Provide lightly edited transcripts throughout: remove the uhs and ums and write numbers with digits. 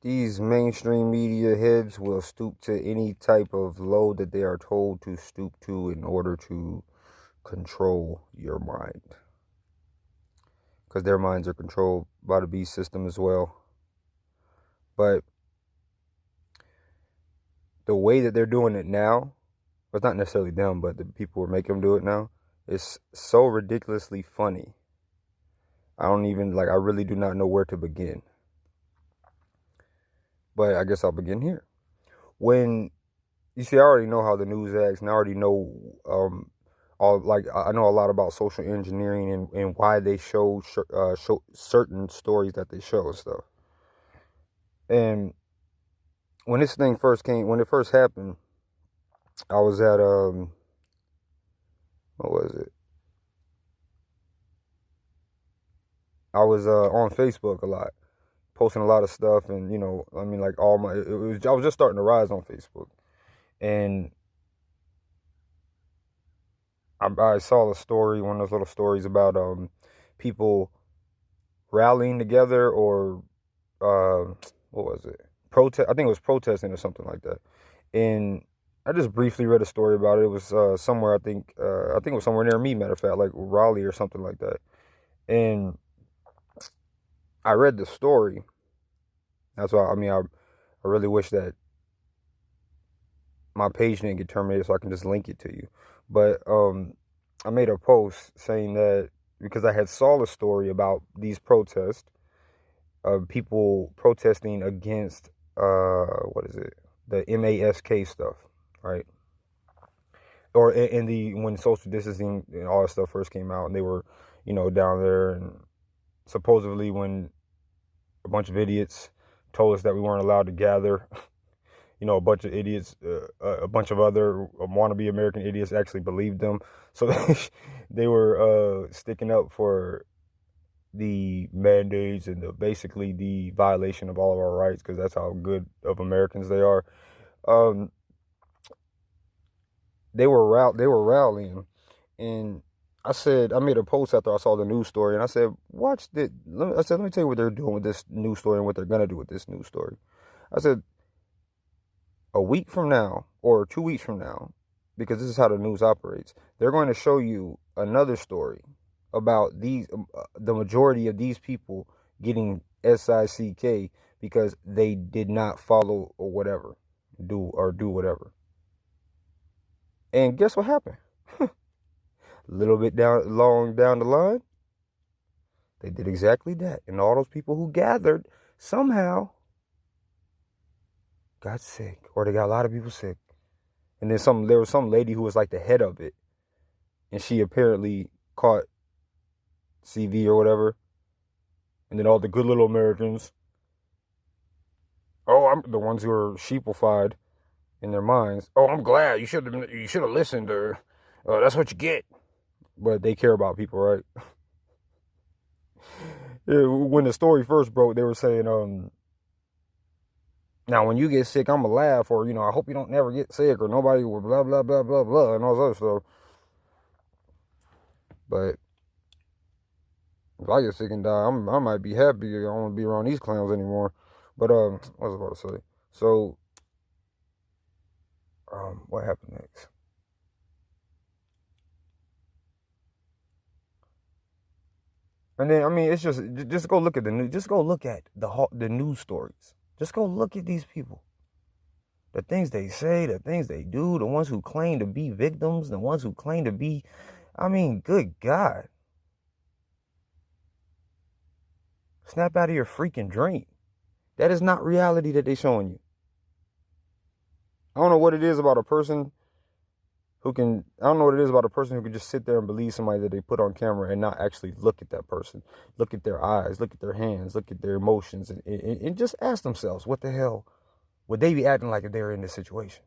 These mainstream media heads will stoop to any type of low that they are told to stoop to in order to control your mind. Because their minds are controlled by the beast system as well. But the way that they're doing it now, well, it's not necessarily them, but the people who are making them do it now, is so ridiculously funny. I really do not know where to begin. But I guess I'll begin here. When you see, I already know how the news acts, and I already know I know a lot about social engineering and why they show certain stories that they show and stuff. And when when it first happened, I was at what was it? I was on Facebook a lot, posting a lot of stuff, and like I was just starting to rise on Facebook, and I saw a story, one of those little stories about people rallying together or what was it? Protest. I think it was protesting or something like that. And I just briefly read a story about it. It was somewhere. I think it was somewhere near me. Matter of fact, like Raleigh or something like that. And I read the story. That's why I really wish that my page didn't get terminated so I can just link it to you. But I made a post saying that because I had saw a story about these protests of people protesting against what is it, the mask stuff, right? Or in the when social distancing and all that stuff first came out, and they were down there, and supposedly when a bunch of idiots told us that we weren't allowed to gather, a bunch of idiots, a bunch of other wannabe American idiots actually believed them. So they were sticking up for the mandates and basically the violation of all of our rights, because that's how good of Americans they are. They were rallying, and I made a post after I saw the news story, and I said, watch this. Let me tell you what they're doing with this news story and what they're gonna do with this news story. I said, a week from now or 2 weeks from now, because this is how the news operates, they're going to show you another story about the majority of these people getting SICK because they did not follow or whatever, do whatever. And guess what happened? A little bit down the line, they did exactly that. And all those people who gathered somehow got sick, or they got a lot of people sick. And then there was some lady who was like the head of it, and she apparently caught CV or whatever. And then all the good little Americans, I'm the ones who are sheeplified in their minds. Oh, I'm glad you should have listened, or that's what you get. But they care about people, right? When the story first broke, they were saying, now when you get sick, I'ma laugh, or I hope you don't never get sick, or nobody will blah blah blah blah blah, and all this other stuff. But if I get sick and die, I might be happy. I don't want to be around these clowns anymore. But what was I about to say? So what happened next? And then it's just go look at the news. Just go look at the news stories. Just go look at these people. The things they say, the things they do, the ones who claim to be victims, the ones who claim to be, good God. Snap out of your freaking dream. That is not reality that they're showing you. I don't know what it is about a person who can just sit there and believe somebody that they put on camera and not actually look at that person, look at their eyes, look at their hands, look at their emotions, and just ask themselves, what the hell would they be acting like if they were in this situation?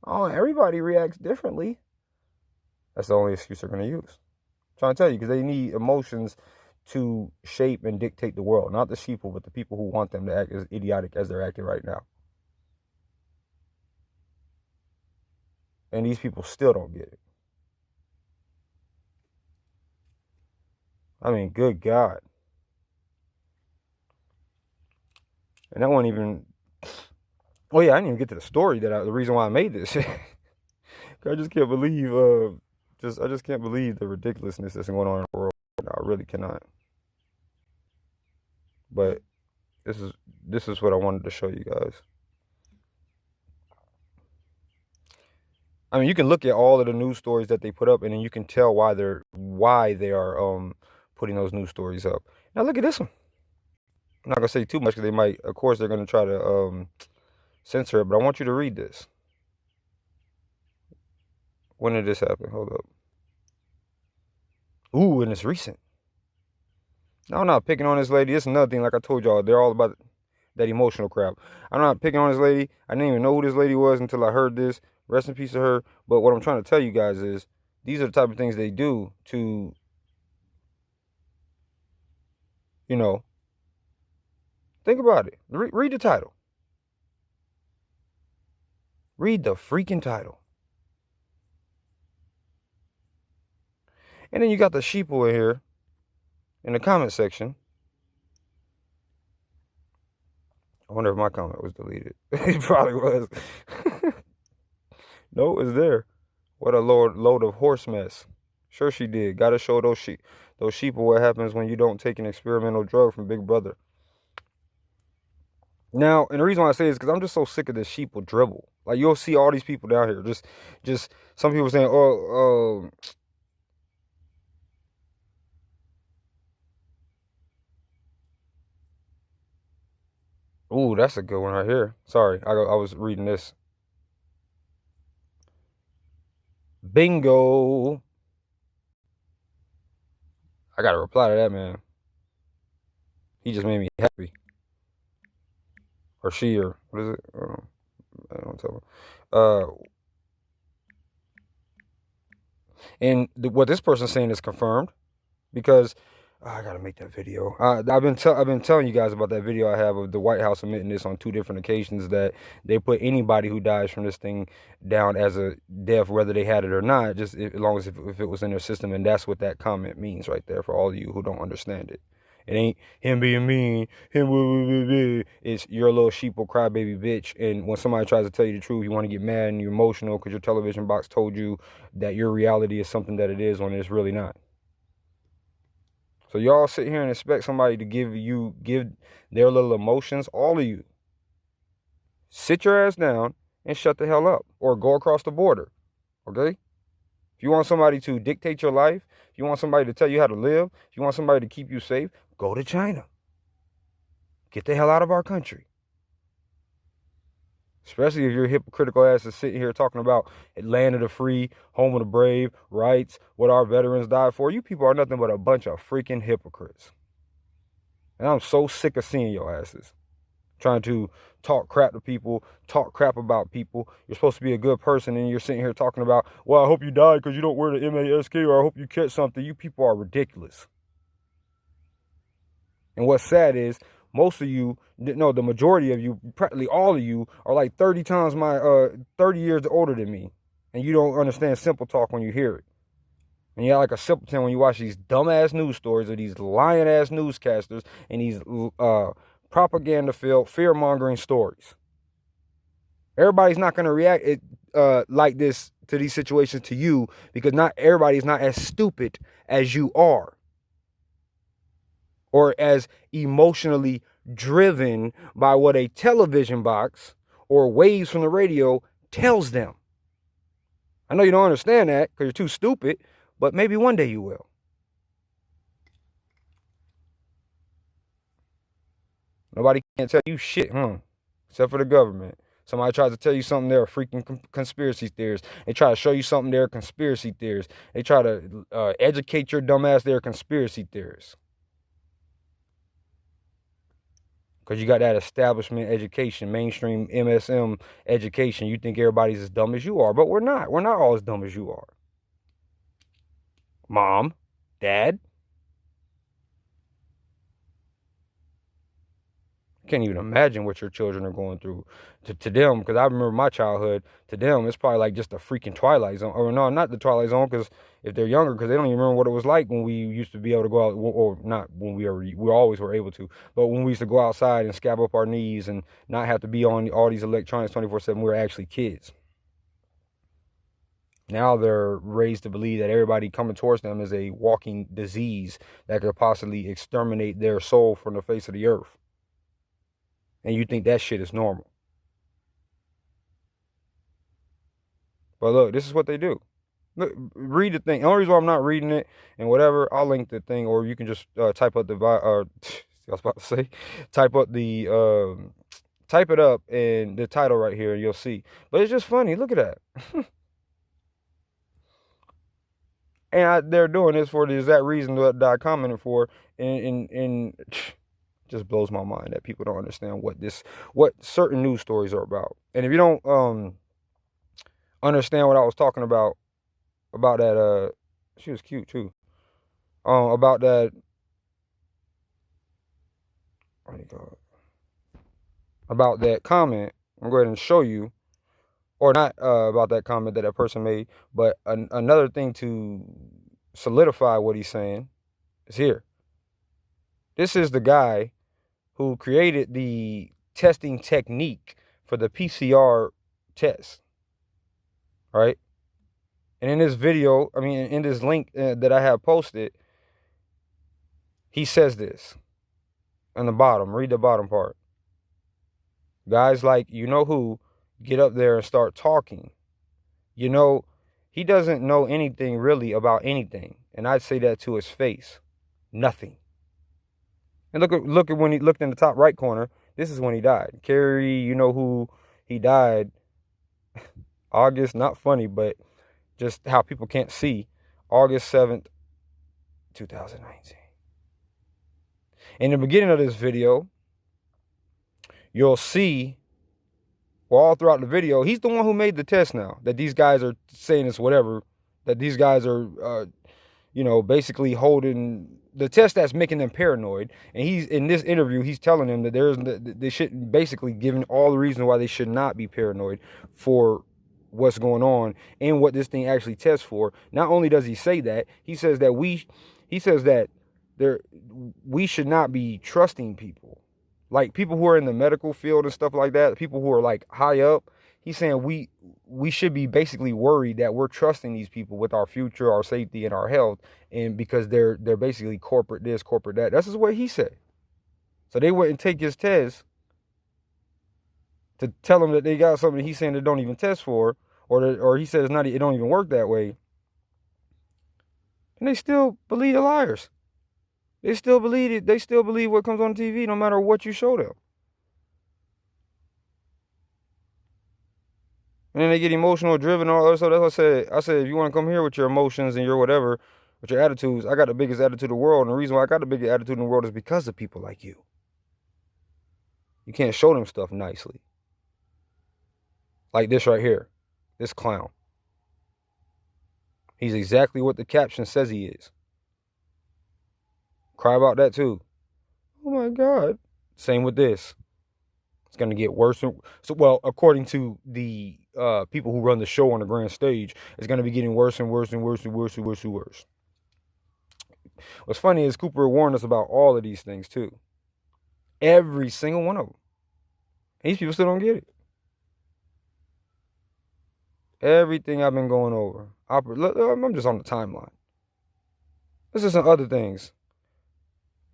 Oh, everybody reacts differently. That's the only excuse they're going to use. I'm trying to tell you, because they need emotions to shape and dictate the world, not the sheeple, but the people who want them to act as idiotic as they're acting right now. And these people still don't get it. Good God. And that wasn't even. Oh yeah, I didn't even get to the story the reason why I made this. I just can't believe. I just can't believe the ridiculousness that's going on in the world. No, I really cannot. But this is what I wanted to show you guys. I mean, you can look at all of the news stories that they put up, and then you can tell why they are putting those news stories up. Now look at this one. I'm not gonna say too much because they might, of course, they're gonna try to censor it. But I want you to read this. When did this happen? Hold up. Ooh, and it's recent. Now, I'm not picking on this lady. This is another thing. Like I told y'all, they're all about that emotional crap. I'm not picking on this lady. I didn't even know who this lady was until I heard this. Rest in peace to her. But what I'm trying to tell you guys is these are the type of things they do to, you know, think about it. Read the title. Read the freaking title. And then you got the sheeple in here in the comment section. I wonder if my comment was deleted. It probably was. No, it's there. What a load of horse mess. Sure she did. Gotta show those sheeple what happens when you don't take an experimental drug from Big Brother. Now, and the reason why I say this is because I'm just so sick of this sheeple dribble. Like, you'll see all these people down here. Just some people saying, ooh, that's a good one right here. Sorry, I was reading this. Bingo. I gotta reply to that man. He just made me happy. Or she, or what is it? I don't tell him. And what this person's saying is confirmed because I gotta make that video. I've been telling you guys about that video I have of the White House admitting this on 2 different occasions, that they put anybody who dies from this thing down as a death, whether they had it or not, just as long as if it was in their system. And that's what that comment means right there for all of you who don't understand it. It ain't him being mean, it's you're a little sheeple crybaby bitch. And when somebody tries to tell you the truth, you want to get mad and you're emotional because your television box told you that your reality is something that it is when it's really not. So y'all sit here and expect somebody to give their little emotions. All of you, sit your ass down and shut the hell up, or go across the border, okay? If you want somebody to dictate your life, if you want somebody to tell you how to live, if you want somebody to keep you safe, go to China. Get the hell out of our country. Especially if your hypocritical ass is sitting here talking about land of the free, home of the brave, rights, what our veterans died for. You people are nothing but a bunch of freaking hypocrites. And I'm so sick of seeing your asses trying to talk crap to people, talk crap about people. You're supposed to be a good person, and you're sitting here talking about, well, I hope you die because you don't wear the mask, or I hope you catch something. You people are ridiculous. And what's sad is most of you, no, the majority of you, practically all of you, are like 30 years older than me. And you don't understand simple talk when you hear it. And you're like a simpleton when you watch these dumbass news stories of these lying-ass newscasters and these propaganda-filled, fear-mongering stories. Everybody's not going to react like this to these situations to you, because not everybody's not as stupid as you are, or as emotionally driven by what a television box or waves from the radio tells them. I know you don't understand that because you're too stupid, but maybe one day you will. Nobody can tell you shit, except for the government. Somebody tries to tell you something, they're a freaking conspiracy theorist. They try to show you something, they're a conspiracy theorist. They try to educate your dumb ass, they're a conspiracy theorist. Because you got that establishment education, mainstream MSM education. You think everybody's as dumb as you are, but we're not. We're not all as dumb as you are. Mom, Dad. Can't even imagine what your children are going through. To them, because I remember my childhood, to them, it's probably like just a freaking Twilight Zone. Or no, not the Twilight Zone, because if they're younger, because they don't even remember what it was like when we used to be able to go out, or not when we always were able to, but when we used to go outside and scab up our knees and not have to be on all these electronics 24/7, we were actually kids. Now they're raised to believe that everybody coming towards them is a walking disease that could possibly exterminate their soul from the face of the earth. And you think that shit is normal. But look, this is what they do. Look, read the thing. The only reason why I'm not reading it and whatever, I'll link the thing, or you can just type up the I was about to say, type it up and the title right here, and you'll see. But it's just funny. Look at that. And they're doing this for the exact reason that I commented for, and just blows my mind that people don't understand what certain news stories are about. And if you don't understand what I was talking about that, she was cute too. About that, what do you call it? About that comment, I'm going to show you, or not about that comment that person made, but another thing to solidify what he's saying is here. This is the guy who created the testing technique for the PCR test, right? And in this video, in this link that I have posted, he says this on the bottom. Read the bottom part. Guys like who get up there and start talking. He doesn't know anything really about anything. And I'd say that to his face. Nothing. And look at when he looked in the top right corner. This is when he died. Kerry, who he died. August, not funny, but just how people can't see. August 7th, 2019. In the beginning of this video, you'll see, all throughout the video, he's the one who made the test now. That these guys are saying it's whatever. That these guys are, basically holding the test that's making them paranoid. And he's in this interview, he's telling them that they shouldn't, basically giving all the reasons why they should not be paranoid for what's going on and what this thing actually tests for. Not only does he say that, he says that we should not be trusting people. Like people who are in the medical field and stuff like that, people who are like high up, he's saying we should be basically worried that we're trusting these people with our future, our safety, and our health, and because they're basically corporate this, corporate that. That's just what he said. So they wouldn't take his test to tell him that they got something he's saying they don't even test for, or he says it don't even work that way. And they still believe the liars. They still believe it. They still believe what comes on TV, no matter what you show them. And then they get emotional, driven, all that. So that's what I said, if you want to come here with your emotions and your whatever, with your attitudes, I got the biggest attitude in the world. And the reason why I got the biggest attitude in the world is because of people like you. You can't show them stuff nicely. Like this right here. This clown. He's exactly what the caption says he is. Cry about that too. Oh my God. Same with this. It's going to get worse. Well, according to the people who run the show on the grand stage, it's going to be getting worse and worse and worse and worse and worse and worse. What's funny is Cooper warned us about all of these things too. Every single one of them. These people still don't get it. Everything I've been going over. I'm just on the timeline. This is some other things.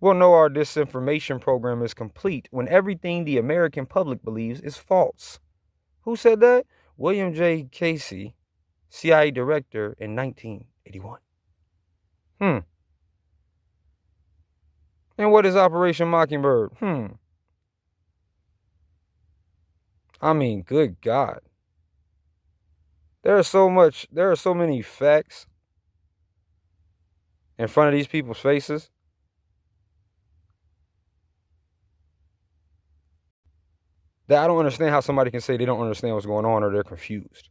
We'll know our disinformation program is complete when everything the American public believes is false. Who said that? William J. Casey, CIA director in 1981. And what is Operation Mockingbird? Good God. There are so many facts in front of these people's faces. That I don't understand how somebody can say they don't understand what's going on, or they're confused,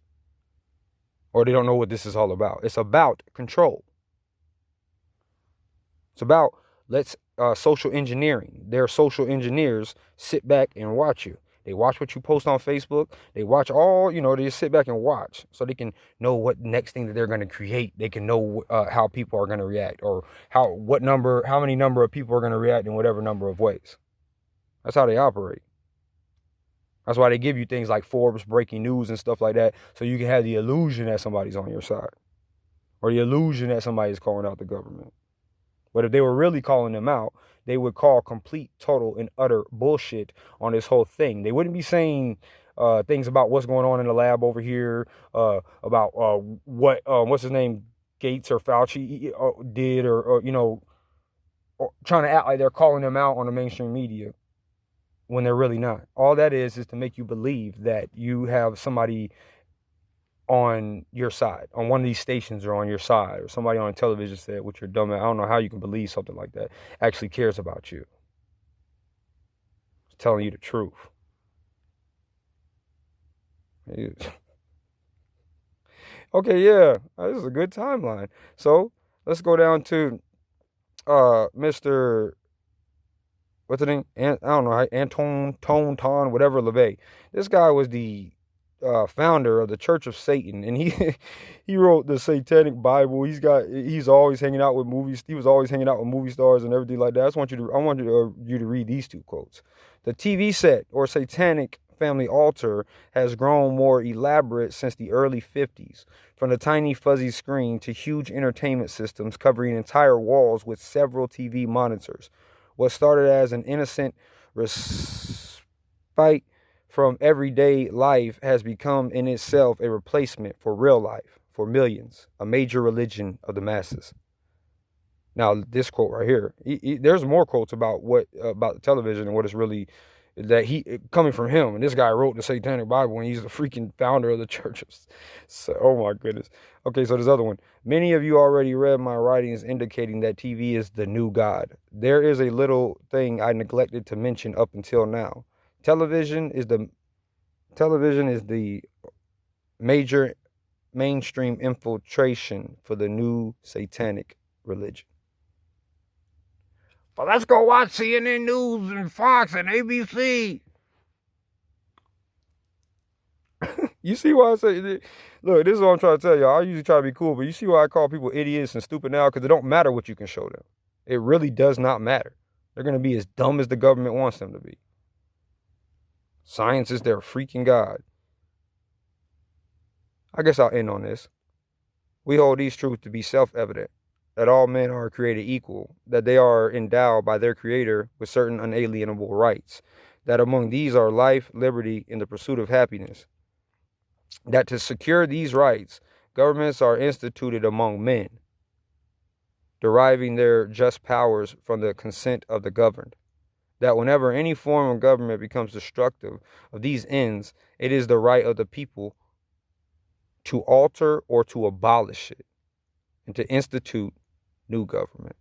or they don't know what this is all about. It's about control. It's about let's social engineering. Their social engineers sit back and watch you. They watch what you post on Facebook. They watch all, they just sit back and watch so they can know what next thing that they're going to create. They can know how people are going to react, or how many number of people are going to react in whatever number of ways. That's how they operate. That's why they give you things like Forbes breaking news and stuff like that, so you can have the illusion that somebody's on your side, or the illusion that somebody's calling out the government. But if they were really calling them out, they would call complete, total, and utter bullshit on this whole thing. They wouldn't be saying things about what's going on in the lab over here, about what's his name, Gates or Fauci did, or trying to act like they're calling them out on the mainstream media when they're really not. All that is to make you believe that you have somebody on your side, on one of these stations, or on your side, or somebody on television said, which you're dumb at. I don't know how you can believe something like that actually cares about you. It's telling you the truth. Okay, yeah, this is a good timeline. So let's go down to Mr. What's the name? I don't know, Anton Ton, whatever LaVey. This guy was the founder of the Church of Satan, and he he wrote the Satanic Bible. He's always hanging out with movies. He was always hanging out with movie stars and everything like that. I want you to read these two quotes. The TV set or satanic family altar has grown more elaborate since the early 50s, from the tiny fuzzy screen to huge entertainment systems covering entire walls with several TV monitors. What started as an innocent respite from everyday life has become in itself a replacement for real life for millions, a major religion of the masses. Now, this quote right here, there's more quotes about the television and what it's really, that coming from him. And this guy wrote the Satanic Bible, and he's the freaking founder of the church. So, oh my goodness. Okay, so this other one. Many of you already read my writings indicating that TV is the new God. There is a little thing I neglected to mention up until now. Television is the major mainstream infiltration for the new satanic religion. But let's go watch CNN News and Fox and ABC. You see why I say, look, this is what I'm trying to tell y'all. I usually try to be cool, but you see why I call people idiots and stupid now? Because it don't matter what you can show them. It really does not matter. They're going to be as dumb as the government wants them to be. Science is their freaking God. I guess I'll end on this. We hold these truths to be self-evident, that all men are created equal, that they are endowed by their Creator with certain unalienable rights, that among these are life, liberty, and the pursuit of happiness, that to secure these rights, governments are instituted among men, deriving their just powers from the consent of the governed, that whenever any form of government becomes destructive of these ends, it is the right of the people to alter or to abolish it, and to institute new government,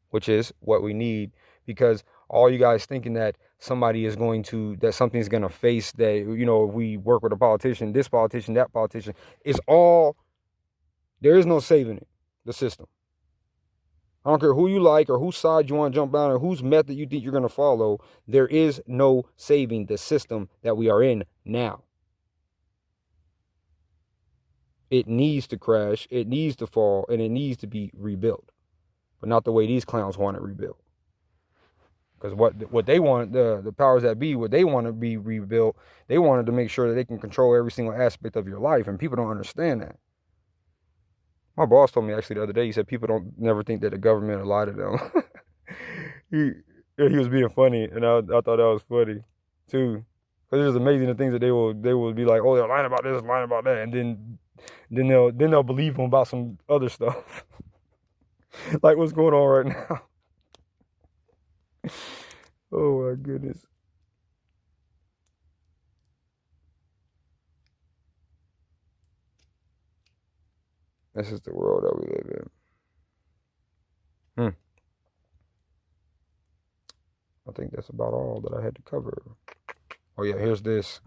which is what we need. Because all you guys thinking that something's going to face, that, if we work with a politician, this politician, that politician, there is no saving it, the system. I don't care who you like or whose side you want to jump down or whose method you think you're going to follow. There is no saving the system that we are in now. It needs to crash, it needs to fall, and it needs to be rebuilt. But not the way these clowns want it rebuilt. Because what they want, the powers that be, what they want to be rebuilt, they wanted to make sure that they can control every single aspect of your life, and people don't understand that. My boss told me actually the other day, he said people don't never think that the government will lie to them. he was being funny, and I thought that was funny too. Because it's amazing the things that they will be like, oh, they're lying about this, lying about that, and then they'll believe them about some other stuff. Like what's going on right now. Oh my goodness. This is the world that we live in. I think that's about all that I had to cover. Oh yeah, here's this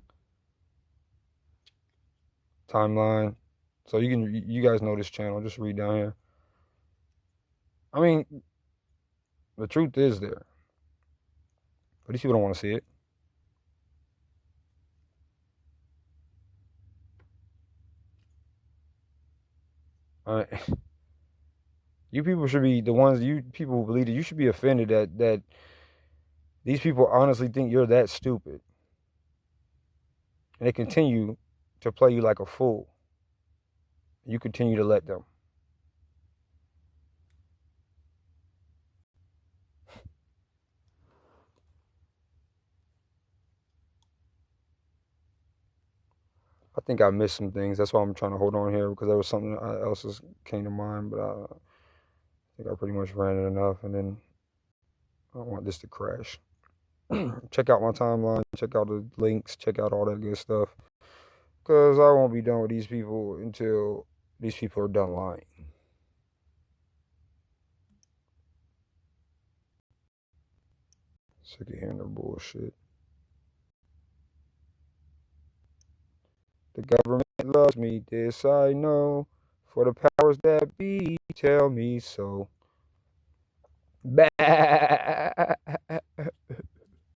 timeline. So you guys know this channel. Just read down here. I mean, The truth is there. But these people don't want to see it. You people should be the ones, you people who believe it, you should be offended that these people honestly think you're that stupid. And they continue to play you like a fool. You continue to let them. I think I missed some things. That's why I'm trying to hold on here, because there was something else that came to mind, but I think I pretty much ran it enough, and then I don't want this to crash. Check out my timeline, check out the links, check out all that good stuff, because I won't be done with these people until these people are done lying. Sick of hearing their bullshit. The government loves me, this I know, for the powers that be tell me so. Bah!